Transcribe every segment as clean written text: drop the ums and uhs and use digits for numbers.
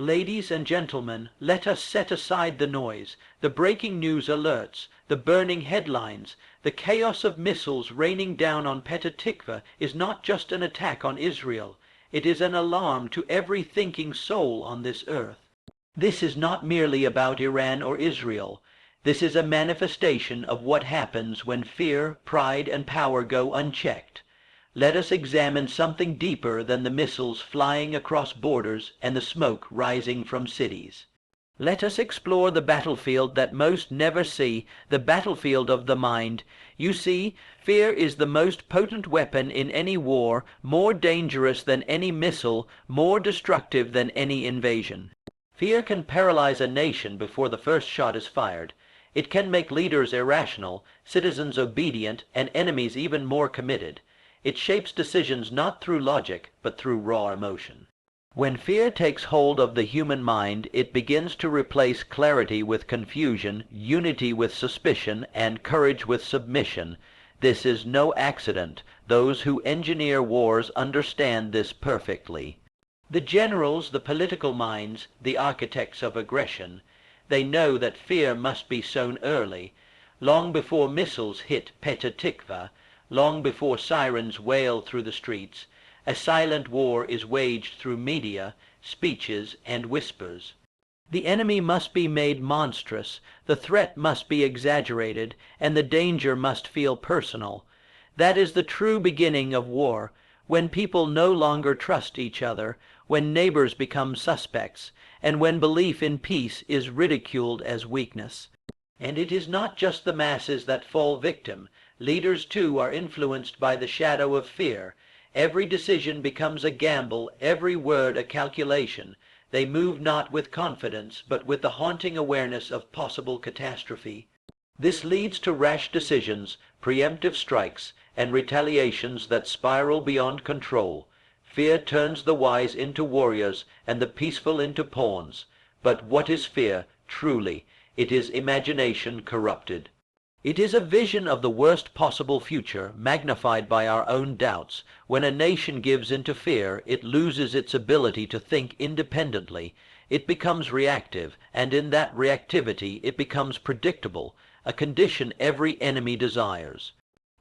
Ladies and gentlemen, let us set aside the noise, the breaking news alerts, the burning headlines. The chaos of missiles raining down on Petah Tikva is not just an attack on Israel. It is an alarm to every thinking soul on this earth. This is not merely about Iran or Israel. This is a manifestation of what happens when fear, pride, and power go unchecked. Let us examine something deeper than the missiles flying across borders and the smoke rising from cities. Let us explore the battlefield that most never see, the battlefield of the mind. You see, fear is the most potent weapon in any war, more dangerous than any missile, more destructive than any invasion. Fear can paralyze a nation before the first shot is fired. It can make leaders irrational, citizens obedient, and enemies even more committed. It shapes decisions not through logic, but through raw emotion. When fear takes hold of the human mind, it begins to replace clarity with confusion, unity with suspicion, and courage with submission. This is no accident. Those who engineer wars understand this perfectly. The generals, the political minds, the architects of aggression, they know that fear must be sown early, long before missiles hit Petah Tikva, long before sirens wail through the streets. A silent war is waged through media, speeches, and whispers. The enemy must be made monstrous, the threat must be exaggerated, and the danger must feel personal. That is the true beginning of war, when people no longer trust each other, when neighbors become suspects, and when belief in peace is ridiculed as weakness. And it is not just the masses that fall victim. Leaders, too, are influenced by the shadow of fear. Every decision becomes a gamble, every word a calculation. They move not with confidence, but with the haunting awareness of possible catastrophe. This leads to rash decisions, preemptive strikes, and retaliations that spiral beyond control. Fear turns the wise into warriors, and the peaceful into pawns. But what is fear, truly? It is imagination corrupted. It is a vision of the worst possible future, magnified by our own doubts. When a nation gives into fear, it loses its ability to think independently. It becomes reactive, and in that reactivity it becomes predictable, a condition every enemy desires.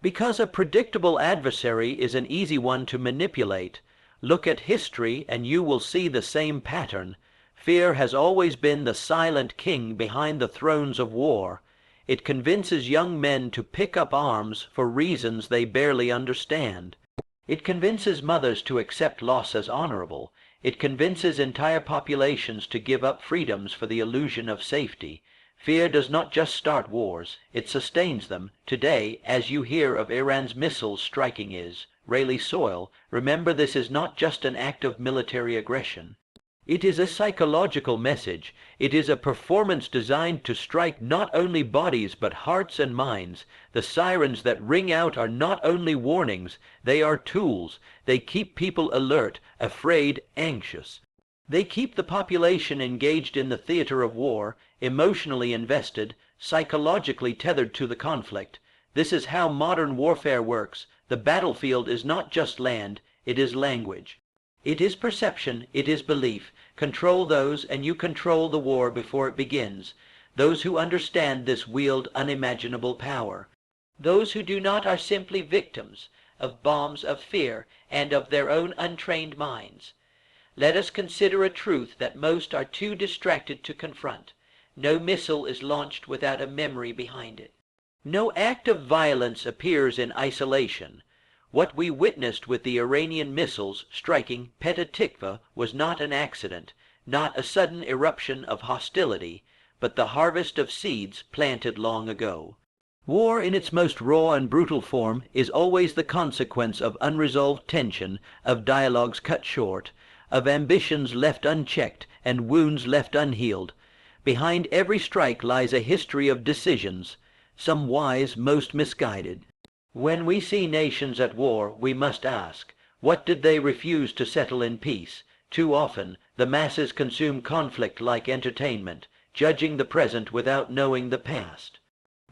Because a predictable adversary is an easy one to manipulate. Look at history and you will see the same pattern. Fear has always been the silent king behind the thrones of war. It convinces young men to pick up arms for reasons they barely understand. It convinces mothers to accept loss as honorable. It convinces entire populations to give up freedoms for the illusion of safety. Fear does not just start wars, it sustains them. Today, as you hear of Iran's missiles striking Israeli soil, remember this is not just an act of military aggression. It is a psychological message. It is a performance designed to strike not only bodies but hearts and minds. The sirens that ring out are not only warnings, they are tools. They keep people alert, afraid, anxious. They keep the population engaged in the theater of war, emotionally invested, psychologically tethered to the conflict. This is how modern warfare works. The battlefield is not just land, it is language. It is perception, it is belief. Control those, and you control the war before it begins. Those who understand this wield unimaginable power. Those who do not are simply victims of bombs of fear and of their own untrained minds. Let us consider a truth that most are too distracted to confront. No missile is launched without a memory behind it. No act of violence appears in isolation. What we witnessed with the Iranian missiles striking Petah Tikva was not an accident, not a sudden eruption of hostility, but the harvest of seeds planted long ago. War in its most raw and brutal form is always the consequence of unresolved tension, of dialogues cut short, of ambitions left unchecked and wounds left unhealed. Behind every strike lies a history of decisions, some wise, most misguided. When we see nations at war, we must ask, what did they refuse to settle in peace? Too often, the masses consume conflict like entertainment, judging the present without knowing the past.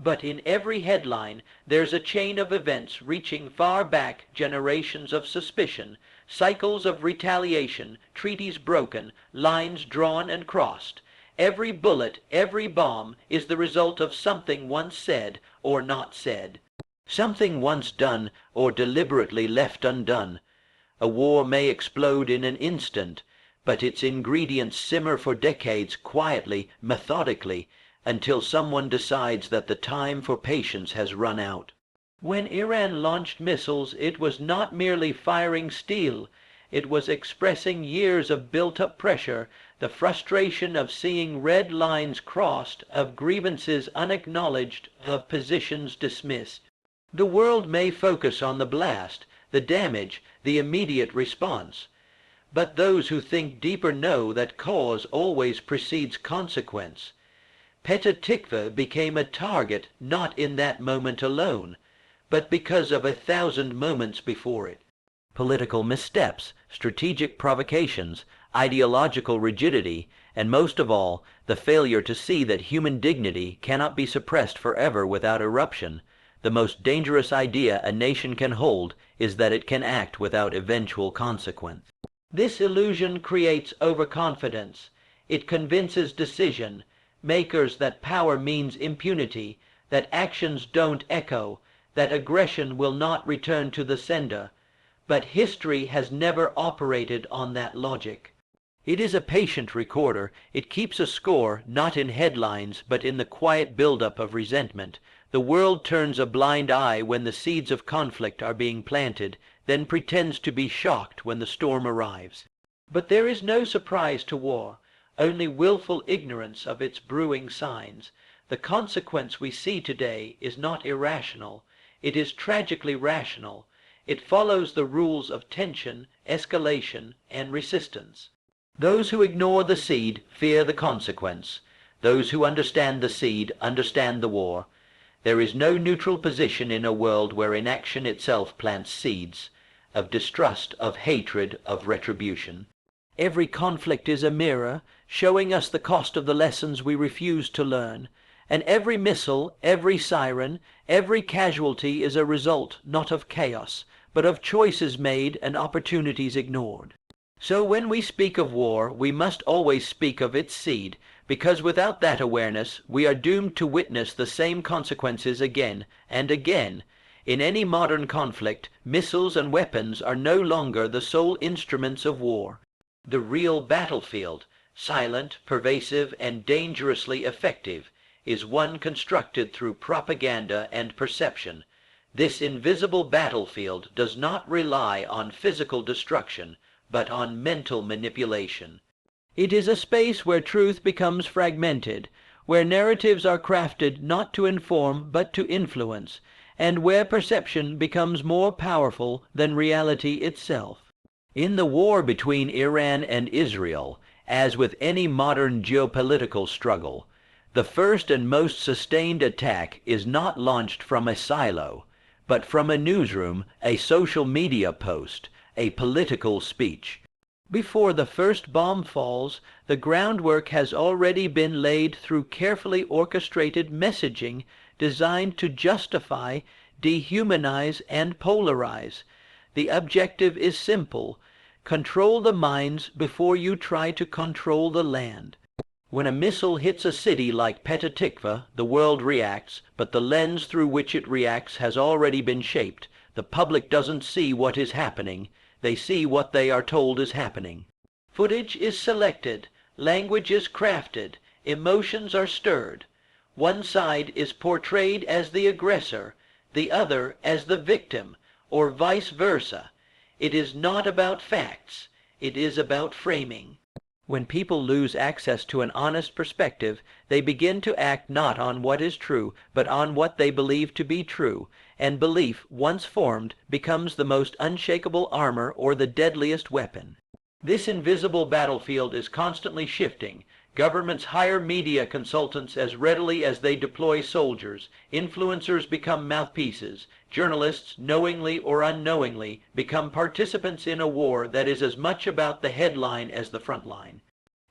But in every headline, there's a chain of events reaching far back generations of suspicion, cycles of retaliation, treaties broken, lines drawn and crossed. Every bullet, every bomb is the result of something once said or not said, something once done or deliberately left undone. A war may explode in an instant, but its ingredients simmer for decades quietly, methodically, until someone decides that the time for patience has run out. When Iran launched missiles, it was not merely firing steel. It was expressing years of built-up pressure, the frustration of seeing red lines crossed, of grievances unacknowledged, of positions dismissed. The world may focus on the blast, the damage, the immediate response. But those who think deeper know that cause always precedes consequence. Petah Tikva became a target not in that moment alone, but because of 1,000 moments before it. Political missteps, strategic provocations, ideological rigidity, and most of all, the failure to see that human dignity cannot be suppressed forever without eruption. The most dangerous idea a nation can hold is that it can act without eventual consequence. This illusion creates overconfidence. It convinces decision makers that power means impunity, that actions don't echo, that aggression will not return to the sender. But history has never operated on that logic. It is a patient recorder. It keeps a score, not in headlines, but in the quiet buildup of resentment. The world turns a blind eye when the seeds of conflict are being planted, then pretends to be shocked when the storm arrives. But there is no surprise to war, only willful ignorance of its brewing signs. The consequence we see today is not irrational. It is tragically rational. It follows the rules of tension, escalation, and resistance. Those who ignore the seed fear the consequence. Those who understand the seed understand the war. There is no neutral position in a world where inaction itself plants seeds of distrust, of hatred, of retribution. Every conflict is a mirror, showing us the cost of the lessons we refuse to learn. And every missile, every siren, every casualty is a result not of chaos, but of choices made and opportunities ignored. So when we speak of war, we must always speak of its seed, because without that awareness, we are doomed to witness the same consequences again and again. In any modern conflict, missiles and weapons are no longer the sole instruments of war. The real battlefield, silent, pervasive, and dangerously effective, is one constructed through propaganda and perception. This invisible battlefield does not rely on physical destruction, but on mental manipulation. It is a space where truth becomes fragmented, where narratives are crafted not to inform but to influence, and where perception becomes more powerful than reality itself. In the war between Iran and Israel, as with any modern geopolitical struggle, the first and most sustained attack is not launched from a silo, but from a newsroom, a social media post, a political speech. Before the first bomb falls, the groundwork has already been laid through carefully orchestrated messaging designed to justify, dehumanize, and polarize. The objective is simple: control the minds before you try to control the land. When a missile hits a city like Petah Tikva, the world reacts, but the lens through which it reacts has already been shaped. The public doesn't see what is happening. They see what they are told is happening. Footage is selected, language is crafted, emotions are stirred. One side is portrayed as the aggressor, the other as the victim, or vice versa. It is not about facts, it is about framing. When people lose access to an honest perspective, they begin to act not on what is true, but on what they believe to be true, and belief, once formed, becomes the most unshakable armor or the deadliest weapon. This invisible battlefield is constantly shifting. Governments hire media consultants as readily as they deploy soldiers. Influencers become mouthpieces. Journalists, knowingly or unknowingly, become participants in a war that is as much about the headline as the front line.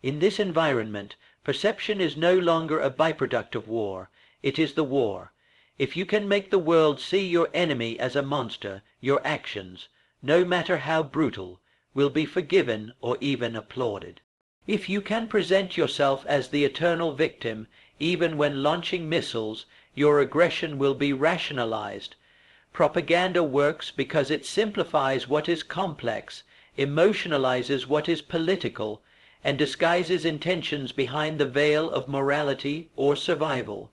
In this environment, perception is no longer a byproduct of war. It is the war. If you can make the world see your enemy as a monster, your actions, no matter how brutal, will be forgiven or even applauded. If you can present yourself as the eternal victim, even when launching missiles, your aggression will be rationalized. Propaganda works because it simplifies what is complex, emotionalizes what is political, and disguises intentions behind the veil of morality or survival.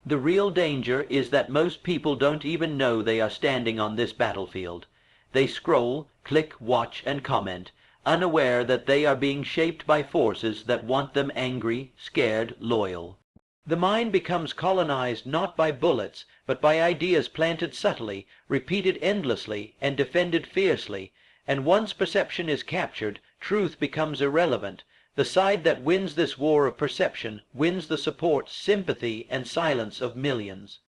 The real danger is that most people don't even know they are standing on this battlefield. They scroll, click, watch, and comment, unaware that they are being shaped by forces that want them angry, scared, loyal. The mind becomes colonized not by bullets, but by ideas planted subtly, repeated endlessly, and defended fiercely, and once perception is captured, truth becomes irrelevant. The side that wins this war of perception wins the support, sympathy, and silence of millions.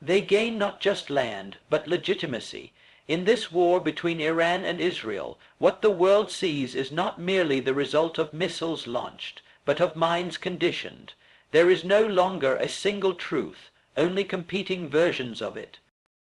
They gain not just land, but legitimacy. In this war between Iran and Israel, what the world sees is not merely the result of missiles launched, but of minds conditioned. There is no longer a single truth, only competing versions of it.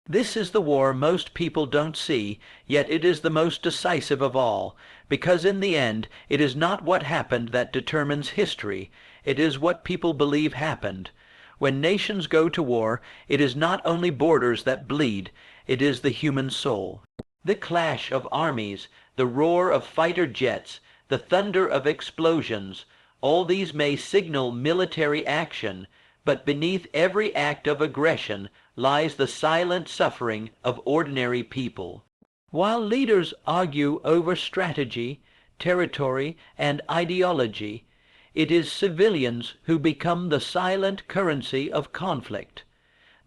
This is the war most people don't see, yet it is the most decisive of all, because in the end it is not what happened that determines history, it is what people believe happened. When nations go to war, it is not only borders that bleed, it is the human soul. The clash of armies, the roar of fighter jets, the thunder of explosions, all these may signal military action, but beneath every act of aggression lies the silent suffering of ordinary people. While leaders argue over strategy, territory, and ideology, it is civilians who become the silent currency of conflict.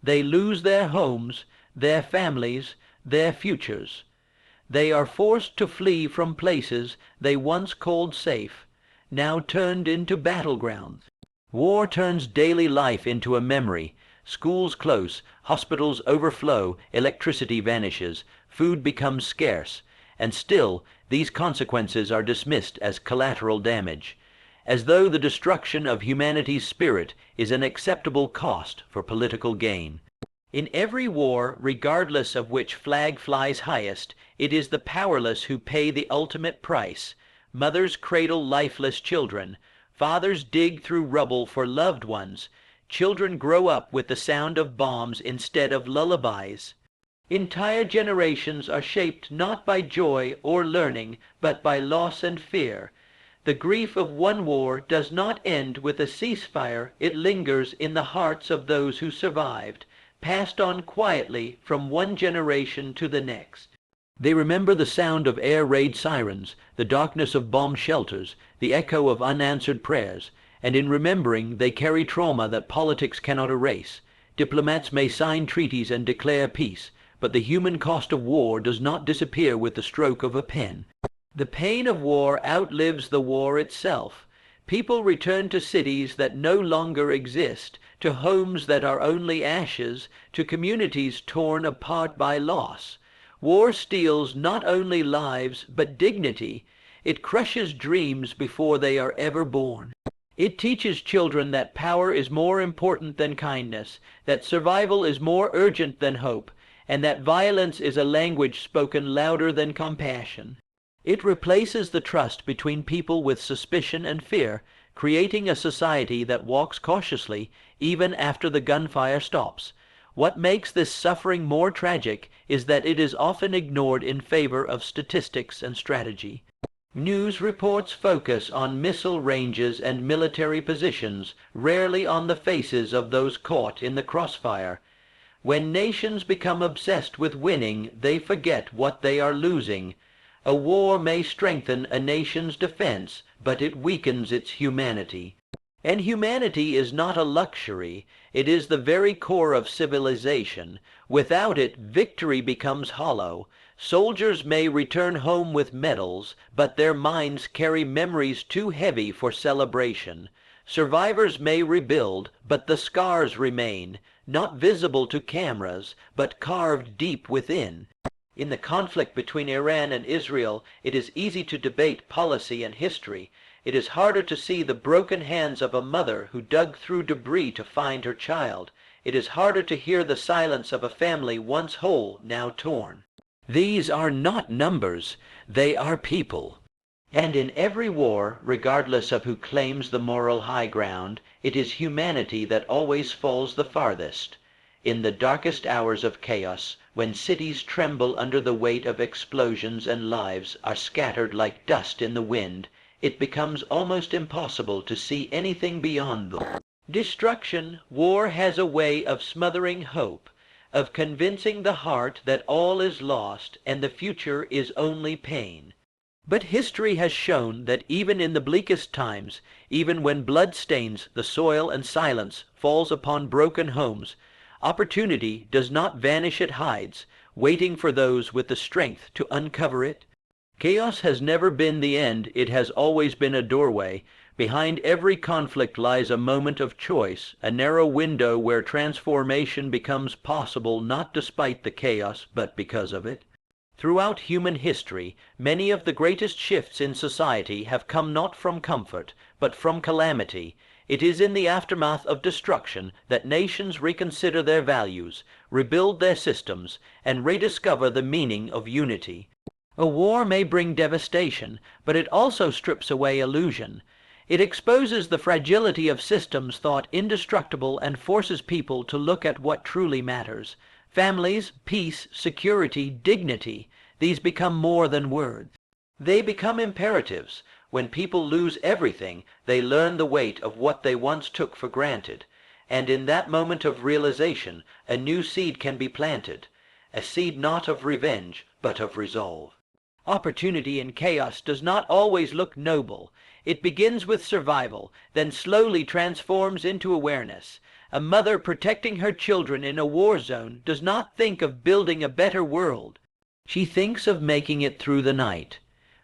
They lose their homes, their families, their futures. They are forced to flee from places they once called safe, now turned into battlegrounds. War turns daily life into a memory. Schools close, hospitals overflow, electricity vanishes, food becomes scarce, and still these consequences are dismissed as collateral damage, as though the destruction of humanity's spirit is an acceptable cost for political gain. In every war, regardless of which flag flies highest, it is the powerless who pay the ultimate price. Mothers cradle lifeless children. Fathers dig through rubble for loved ones. Children grow up with the sound of bombs instead of lullabies. Entire generations are shaped not by joy or learning, but by loss and fear. The grief of one war does not end with a ceasefire. It lingers in the hearts of those who survived, passed on quietly from one generation to the next. They remember the sound of air raid sirens, the darkness of bomb shelters, the echo of unanswered prayers, and in remembering they carry trauma that politics cannot erase. Diplomats may sign treaties and declare peace, but the human cost of war does not disappear with the stroke of a pen. The pain of war outlives the war itself. People return to cities that no longer exist, to homes that are only ashes, to communities torn apart by loss. War steals not only lives, but dignity. It crushes dreams before they are ever born. It teaches children that power is more important than kindness, that survival is more urgent than hope, and that violence is a language spoken louder than compassion. It replaces the trust between people with suspicion and fear, creating a society that walks cautiously even after the gunfire stops. What makes this suffering more tragic is that it is often ignored in favor of statistics and strategy. News reports focus on missile ranges and military positions, rarely on the faces of those caught in the crossfire. When nations become obsessed with winning, they forget what they are losing. A war may strengthen a nation's defense, but it weakens its humanity. And humanity is not a luxury. It is the very core of civilization. Without it, victory becomes hollow. Soldiers may return home with medals, but their minds carry memories too heavy for celebration. Survivors may rebuild, but the scars remain, not visible to cameras, but carved deep within. In the conflict between Iran and Israel, it is easy to debate policy and history. It is harder to see the broken hands of a mother who dug through debris to find her child. It is harder to hear the silence of a family once whole, now torn. These are not numbers, they are people. And in every war, regardless of who claims the moral high ground, it is humanity that always falls the farthest. In the darkest hours of chaos, when cities tremble under the weight of explosions and lives are scattered like dust in the wind, it becomes almost impossible to see anything beyond them. Destruction, war has a way of smothering hope, of convincing the heart that all is lost and the future is only pain. But history has shown that even in the bleakest times, even when blood stains the soil and silence falls upon broken homes, opportunity does not vanish, it hides, waiting for those with the strength to uncover it. Chaos has never been the end, it has always been a doorway. Behind every conflict lies a moment of choice, a narrow window where transformation becomes possible not despite the chaos, but because of it. Throughout human history, many of the greatest shifts in society have come not from comfort, but from calamity. It is in the aftermath of destruction that nations reconsider their values, rebuild their systems, and rediscover the meaning of unity. A war may bring devastation, but it also strips away illusion. It exposes the fragility of systems thought indestructible and forces people to look at what truly matters. Families, peace, security, dignity, these become more than words. They become imperatives. When people lose everything, they learn the weight of what they once took for granted. And in that moment of realization, a new seed can be planted, a seed not of revenge, but of resolve. Opportunity in chaos does not always look noble. It begins with survival, then slowly transforms into awareness. A mother protecting her children in a war zone does not think of building a better world. She thinks of making it through the night.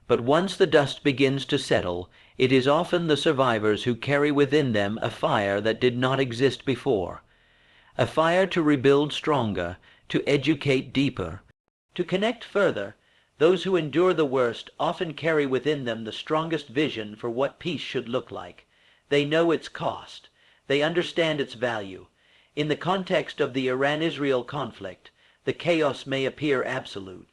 But once the dust begins to settle, it is often the survivors who carry within them a fire that did not exist before. A fire to rebuild stronger, to educate deeper, to connect further. Those who endure the worst often carry within them the strongest vision for what peace should look like. They know its cost. They understand its value. In the context of the Iran-Israel conflict, the chaos may appear absolute.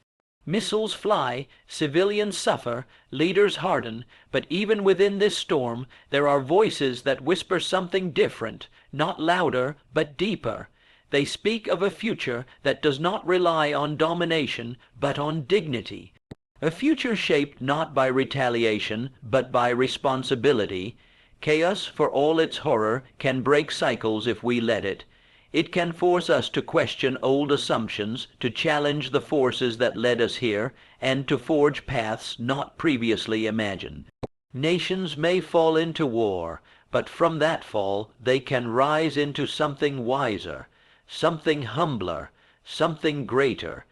Missiles fly, civilians suffer, leaders harden, but even within this storm, there are voices that whisper something different, not louder, but deeper. They speak of a future that does not rely on domination, but on dignity. A future shaped not by retaliation, but by responsibility. Chaos, for all its horror, can break cycles if we let it. It can force us to question old assumptions, to challenge the forces that led us here, and to forge paths not previously imagined. Nations may fall into war, but from that fall they can rise into something wiser, something humbler, something greater.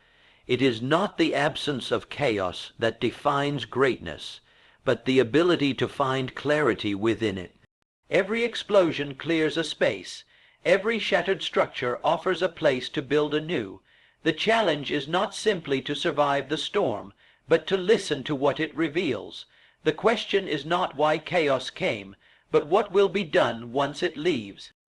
It is not the absence of chaos that defines greatness, but the ability to find clarity within it. Every explosion clears a space. Every shattered structure offers a place to build anew. The challenge is not simply to survive the storm, but to listen to what it reveals. The question is not why chaos came, but what will be done once it leaves.